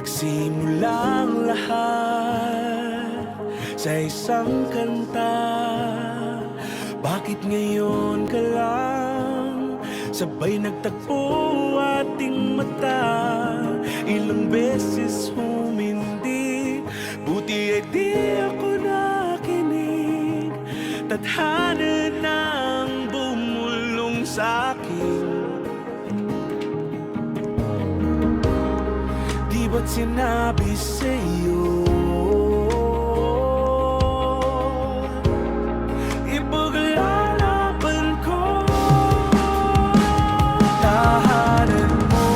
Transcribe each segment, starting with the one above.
Nagsimulang lahat sa isang kanta. Bakit ngayon ka lang sabay nagtagpo ating mata? Ilang beses humindi, buti ay di ako nakinig. Tadhana nang bumulong sa'kin. Di ba't sinabi sa'yo ipaglalaban ko? Tahanan mo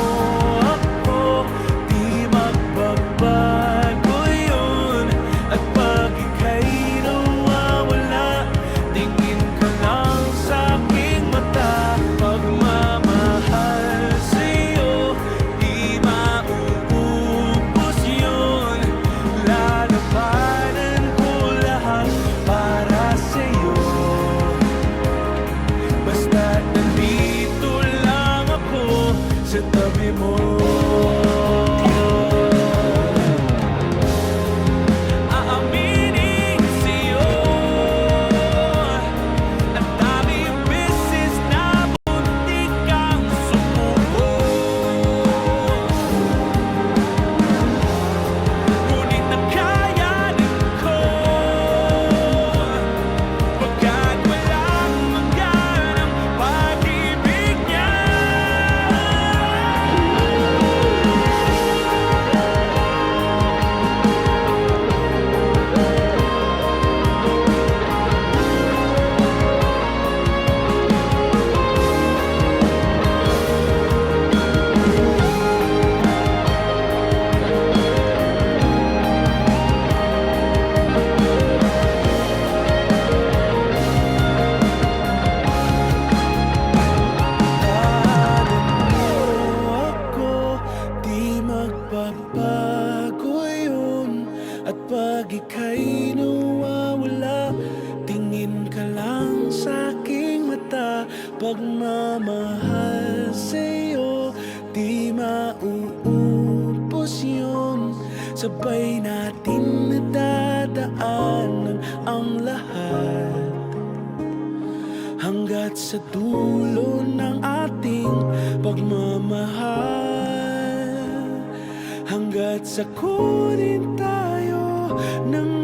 ako, di magbabago yun. At pag ika'y nawawala, tingin ka lang sa'king mata. Pagmamahal sa'yo, di mauubos yun. Lalabanan ko lahat para sa'yo. Basta't nandito lang ako sa tabi mo. Aaminin sa'yo, ang daming beses na muntik kang sumuko. Ngunit nakayanin ko, pagkat walang maganang pag-ibig niya. Ako, di magbabago yun. At pag ika'y nawawala, tingin ka lang sa'king mata. Pagmamahal sa'yo, di mauubos yun. Sabay natin nadadaanan ang lahat hanggat sa dulo ng ating pagmamahal. Hanggat sa kunin tayo ng